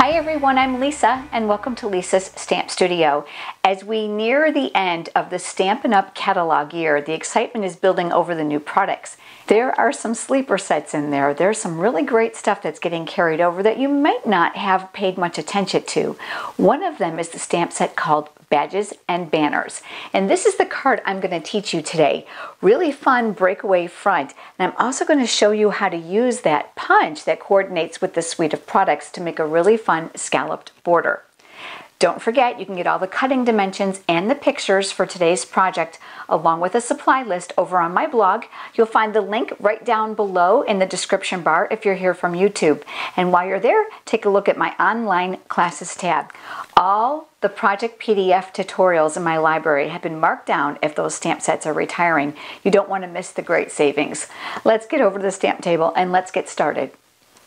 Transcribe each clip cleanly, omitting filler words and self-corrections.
Hi everyone, I'm Lisa and welcome to Lisa's Stamp Studio. As we near the end of the Stampin' Up! Catalog year, the excitement is building over the new products. There are some sleeper sets in there. There's some really great stuff that's getting carried over that you might not have paid much attention to. One of them is the stamp set called Badges and Banners. And this is the card I'm going to teach you today. Really fun breakaway front. And I'm also going to show you how to use that punch that coordinates with the suite of products to make a really fun scalloped border. Don't forget, you can get all the cutting dimensions and the pictures for today's project along with a supply list over on my blog. You'll find the link right down below in the description bar if you're here from YouTube. And while you're there, take a look at my online classes tab. All the project PDF tutorials in my library have been marked down if those stamp sets are retiring. You don't want to miss the great savings. Let's get over to the stamp table and let's get started.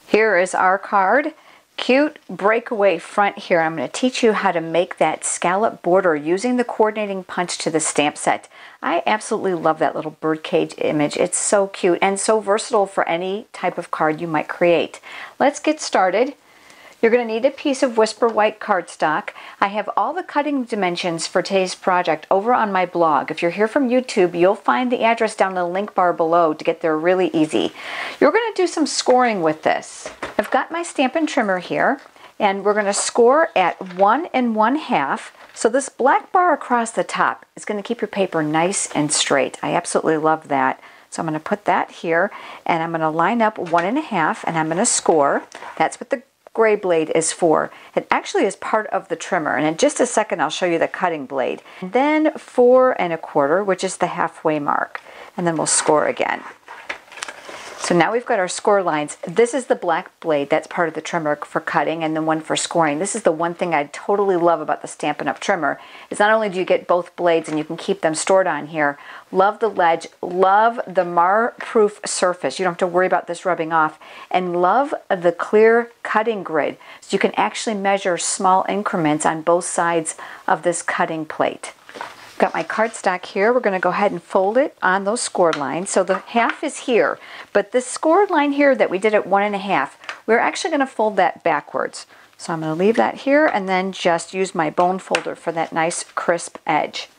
Here is our card. Cute breakaway front here. I'm going to teach you how to make that scallop border using the coordinating punch to the stamp set. I absolutely love that little birdcage image. It's so cute and so versatile for any type of card you might create. Let's get started. You're going to need a piece of Whisper White cardstock. I have all the cutting dimensions for today's project over on my blog. If you're here from YouTube, you'll find the address down in the link bar below to get there really easy. You're going to do some scoring with this. I've got my Stampin' Trimmer here, and we're going to score at 1 1/2. So this black bar across the top is going to keep your paper nice and straight. I absolutely love that. So I'm going to put that here, and I'm going to line up 1 1/2, and I'm going to score. That's what the gray blade is for. It actually is part of the trimmer, and in just a second I'll show you the cutting blade. And then 4 1/4, which is the halfway mark, and then we'll score again. So now we've got our score lines. This is the black blade that's part of the trimmer for cutting and the one for scoring. This is the one thing I totally love about the Stampin' Up! Trimmer is not only do you get both blades and you can keep them stored on here, love the ledge, love the mar-proof surface. You don't have to worry about this rubbing off, and love the clear cutting grid so you can actually measure small increments on both sides of this cutting plate. Got my cardstock here. We're going to go ahead and fold it on those score lines. So the half is here, but this score line here that we did at 1 1/2, we're actually going to fold that backwards. So I'm going to leave that here and then just use my bone folder for that nice crisp edge.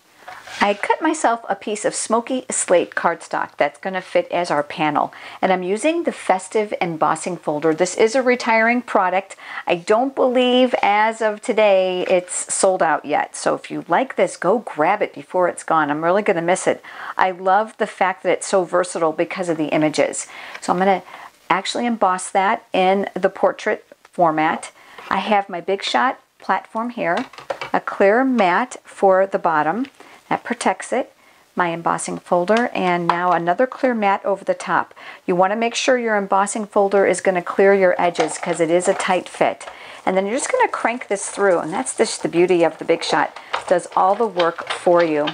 I cut myself a piece of smoky slate cardstock that's going to fit as our panel, and I'm using the festive embossing folder. This is a retiring product. I don't believe as of today it's sold out yet, so if you like this, go grab it before it's gone. I'm really going to miss it. I love the fact that it's so versatile because of the images. So I'm going to actually emboss that in the portrait format. I have my Big Shot platform here, a clear mat for the bottom. That protects it, my embossing folder, and now another clear mat over the top. You want to make sure your embossing folder is going to clear your edges because it is a tight fit. And then you're just going to crank this through, and that's just the beauty of the Big Shot. It does all the work for you.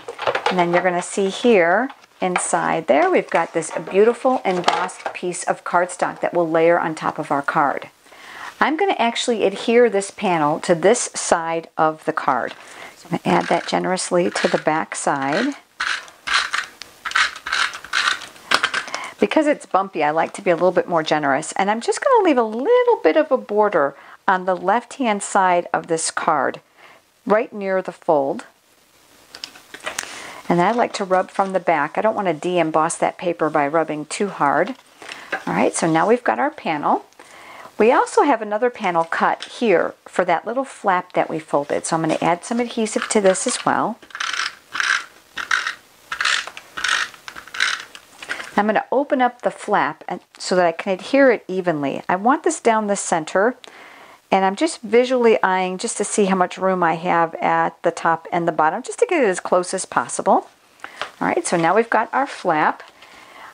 And then you're going to see here inside there we've got this beautiful embossed piece of cardstock that will layer on top of our card. I'm going to actually adhere this panel to this side of the card. I'm going to add that generously to the back side. Because it's bumpy, I like to be a little bit more generous. And I'm just going to leave a little bit of a border on the left-hand side of this card, right near the fold. And I like to rub from the back. I don't want to de-emboss that paper by rubbing too hard. All right, so now we've got our panel. We also have another panel cut here for that little flap that we folded. So I'm going to add some adhesive to this as well. I'm going to open up the flap so that I can adhere it evenly. I want this down the center, and I'm just visually eyeing just to see how much room I have at the top and the bottom, just to get it as close as possible. All right, so now we've got our flap.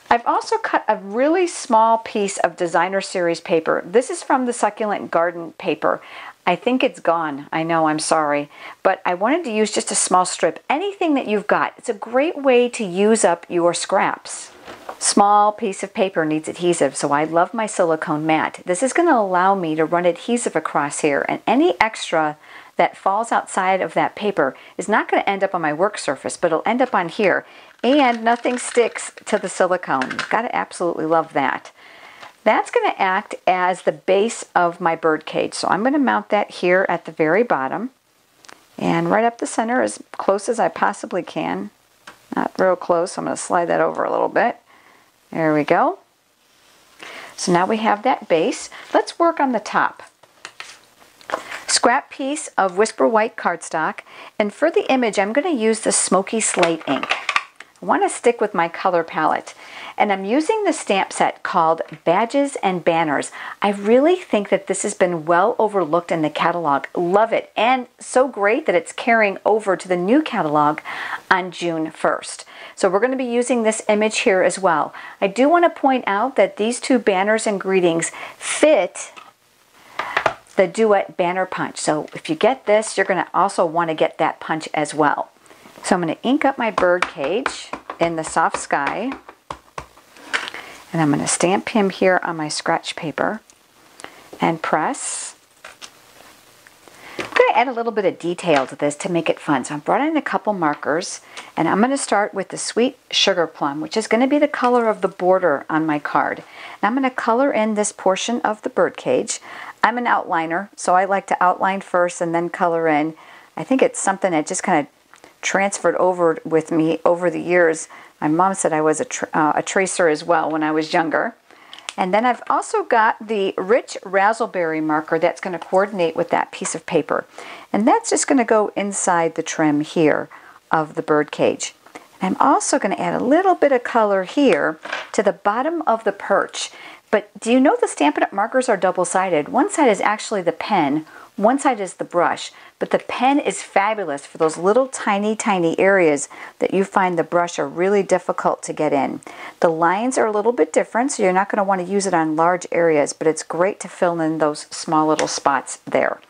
I've also cut a really small piece of designer series paper. This is from the Succulent Garden paper. I think it's gone. I know, I'm sorry. But I wanted to use just a small strip. Anything that you've got. It's a great way to use up your scraps. Small piece of paper needs adhesive, so I love my silicone mat. This is going to allow me to run adhesive across here, and any extra that falls outside of that paper is not going to end up on my work surface, but it'll end up on here. And nothing sticks to the silicone. You've got to absolutely love that. That's going to act as the base of my bird cage. So I'm going to mount that here at the very bottom and right up the center as close as I possibly can. Not real close, so I'm going to slide that over a little bit. There we go. So now we have that base. Let's work on the top. Scrap piece of Whisper White cardstock, and for the image I'm going to use the Smoky Slate ink. I want to stick with my color palette, and I'm using the stamp set called Badges and Banners. I really think that this has been well overlooked in the catalog. Love it, and so great that it's carrying over to the new catalog on June 1st. So we're going to be using this image here as well. I do want to point out that these two banners and greetings fit the Duet Banner Punch. So if you get this, you're going to also want to get that punch as well. So I'm going to ink up my bird cage in the soft sky, and I'm going to stamp him here on my scratch paper and press. I'm going to add a little bit of detail to this to make it fun. So I brought in a couple markers, and I'm going to start with the Sweet Sugar Plum, which is going to be the color of the border on my card. And I'm going to color in this portion of the bird cage. I'm an outliner, so I like to outline first and then color in. I think it's something that just kind of transferred over with me over the years. My mom said I was a tracer as well when I was younger. And then I've also got the Rich Razzleberry marker that's going to coordinate with that piece of paper. And that's just going to go inside the trim here of the bird cage. And I'm also going to add a little bit of color here to the bottom of the perch. But do you know the Stampin' Up! Markers are double-sided? One side is actually the pen, one side is the brush, but the pen is fabulous for those little tiny areas that you find the brush are really difficult to get in. The lines are a little bit different, so you're not going to want to use it on large areas, but it's great to fill in those small little spots there.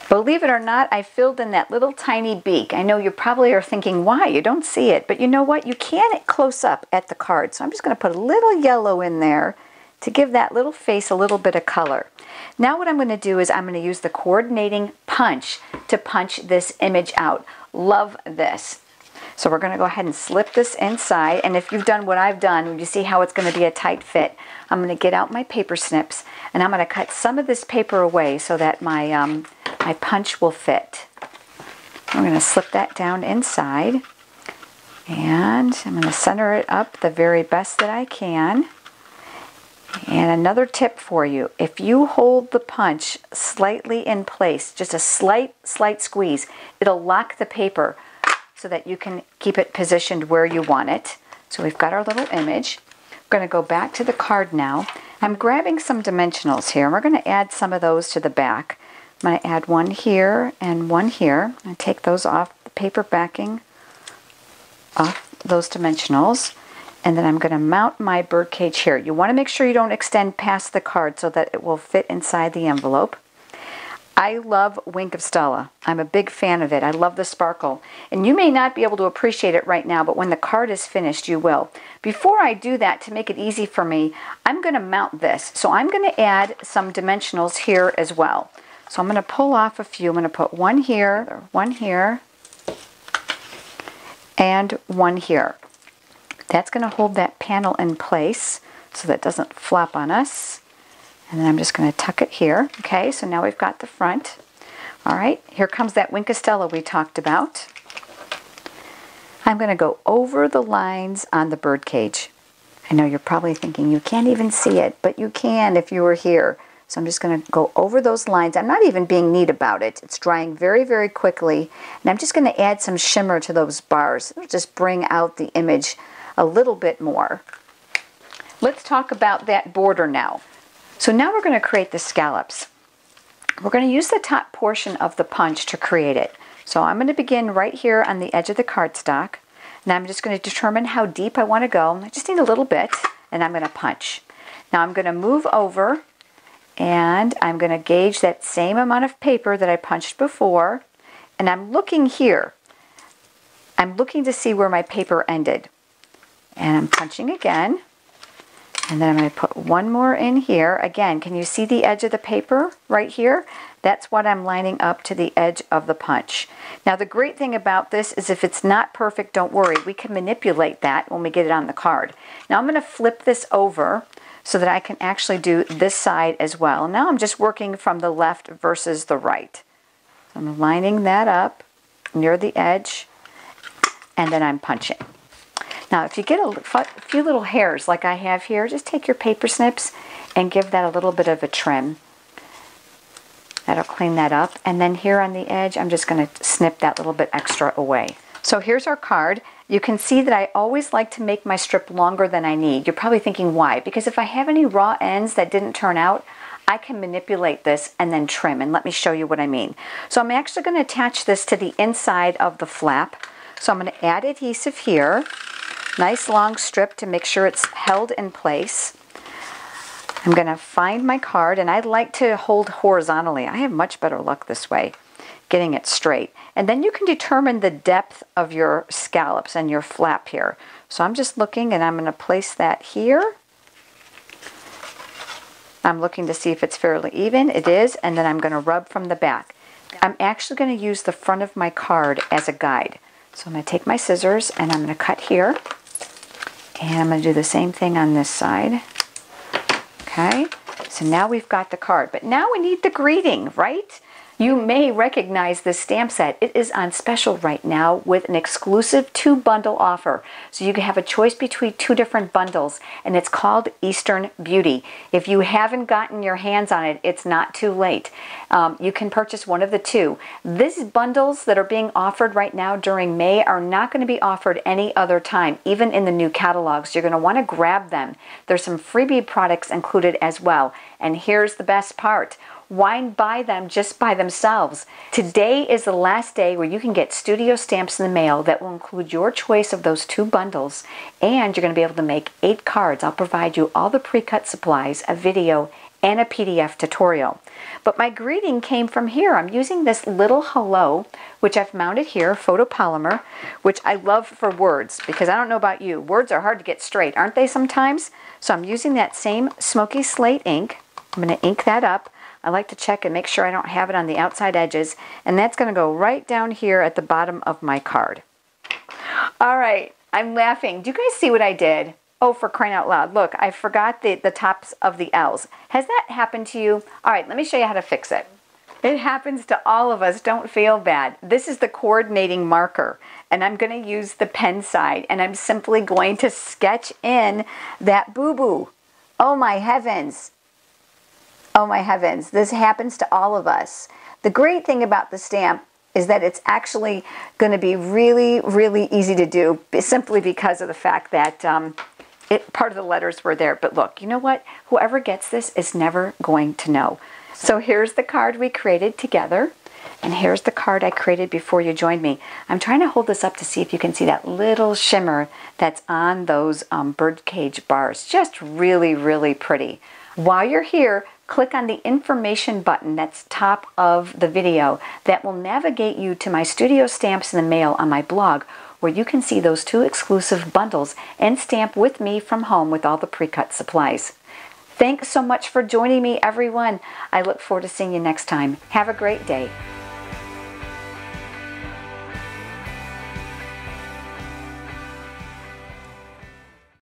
Believe it or not, I filled in that little tiny beak. I know you probably are thinking, why? You don't see it, but you know what? You can close up at the card, so I'm just going to put a little yellow in there to give that little face a little bit of color. Now what I'm going to do is I'm going to use the coordinating punch to punch this image out. Love this. So we're going to go ahead and slip this inside, and if you've done what I've done, you see how it's going to be a tight fit. I'm going to get out my paper snips, and I'm going to cut some of this paper away so that my, my punch will fit. I'm going to slip that down inside, and I'm going to center it up the very best that I can. And another tip for you, if you hold the punch slightly in place, just a slight squeeze, it'll lock the paper so that you can keep it positioned where you want it. So we've got our little image. We're going to go back to the card now. I'm grabbing some dimensionals here, and we're going to add some of those to the back. I'm going to add one here and one here. I'm going to take those off the paper backing, off those dimensionals. And then I'm going to mount my bird cage here. You want to make sure you don't extend past the card so that it will fit inside the envelope. I love Wink of Stella. I'm a big fan of it. I love the sparkle. And you may not be able to appreciate it right now, but when the card is finished, you will. Before I do that, to make it easy for me, I'm going to mount this. So I'm going to add some dimensionals here as well. So I'm going to pull off a few. I'm going to put one here, and one here. That's going to hold that panel in place so that it doesn't flop on us. And then I'm just going to tuck it here. Okay, so now we've got the front. All right, here comes that Wink of Stella we talked about. I'm going to go over the lines on the bird cage. I know you're probably thinking you can't even see it, but you can if you were here. So I'm just going to go over those lines. I'm not even being neat about it. It's drying very quickly. And I'm just going to add some shimmer to those bars. It'll just bring out the image a little bit more. Let's talk about that border now. So now we're going to create the scallops. We're going to use the top portion of the punch to create it. So I'm going to begin right here on the edge of the cardstock. And I'm just going to determine how deep I want to go. I just need a little bit, and I'm going to punch. Now I'm going to move over, and I'm going to gauge that same amount of paper that I punched before. And I'm looking here. I'm looking to see where my paper ended. And I'm punching again, and then I'm going to put one more in here. Again, can you see the edge of the paper right here? That's what I'm lining up to the edge of the punch. Now the great thing about this is if it's not perfect, don't worry. We can manipulate that when we get it on the card. Now I'm going to flip this over so that I can actually do this side as well. Now I'm just working from the left versus the right. So I'm lining that up near the edge, and then I'm punching. Now if you get a few little hairs like I have here, just take your paper snips and give that a little bit of a trim. That'll clean that up. And then here on the edge, I'm just going to snip that little bit extra away. So here's our card. You can see that I always like to make my strip longer than I need. You're probably thinking why? Because if I have any raw ends that didn't turn out, I can manipulate this and then trim. And let me show you what I mean. So I'm actually going to attach this to the inside of the flap. So I'm going to add adhesive here. Nice long strip to make sure it's held in place. I'm going to find my card, and I'd like to hold horizontally. I have much better luck this way, getting it straight. And then you can determine the depth of your scallops and your flap here. So I'm just looking, and I'm going to place that here. I'm looking to see if it's fairly even. It is, and then I'm going to rub from the back. I'm actually going to use the front of my card as a guide. So I'm going to take my scissors, and I'm going to cut here. And I'm going to do the same thing on this side. Okay, so now we've got the card, but now we need the greeting, right? You may recognize this stamp set. It is on special right now with an exclusive 2-bundle offer. So you can have a choice between 2 different bundles, and it's called Eastern Beauty. If you haven't gotten your hands on it, it's not too late. You can purchase one of the 2. These bundles that are being offered right now during May are not going to be offered any other time, even in the new catalogs. You're going to want to grab them. There's some freebie products included as well. And here's the best part. Why buy them just by themselves? Today is the last day where you can get studio stamps in the mail that will include your choice of those 2 bundles, and you're going to be able to make 8 cards. I'll provide you all the pre-cut supplies, a video, and a PDF tutorial. But my greeting came from here. I'm using this little hello, which I've mounted here, photopolymer, which I love for words, because I don't know about you, words are hard to get straight, aren't they sometimes? So I'm using that same smoky slate ink. I'm going to ink that up. I like to check and make sure I don't have it on the outside edges, and that's going to go right down here at the bottom of my card. All right, I'm laughing. Do you guys see what I did? Oh, for crying out loud. Look, I forgot the tops of the L's. Has that happened to you? All right, let me show you how to fix it. It happens to all of us. Don't feel bad. This is the coordinating marker, and I'm going to use the pen side, and I'm simply going to sketch in that boo-boo. Oh, my heavens. Oh my heavens, this happens to all of us. The great thing about the stamp is that it's actually going to be really, really easy to do, simply because of the fact that part of the letters were there. But look, you know what? Whoever gets this is never going to know. So here's the card we created together, and here's the card I created before you joined me. I'm trying to hold this up to see if you can see that little shimmer that's on those birdcage bars. Just really, really pretty. While you're here, click on the information button that's top of the video. That will navigate you to my studio stamps in the mail on my blog, where you can see those 2 exclusive bundles and stamp with me from home with all the pre-cut supplies. Thanks so much for joining me, everyone. I look forward to seeing you next time. Have a great day.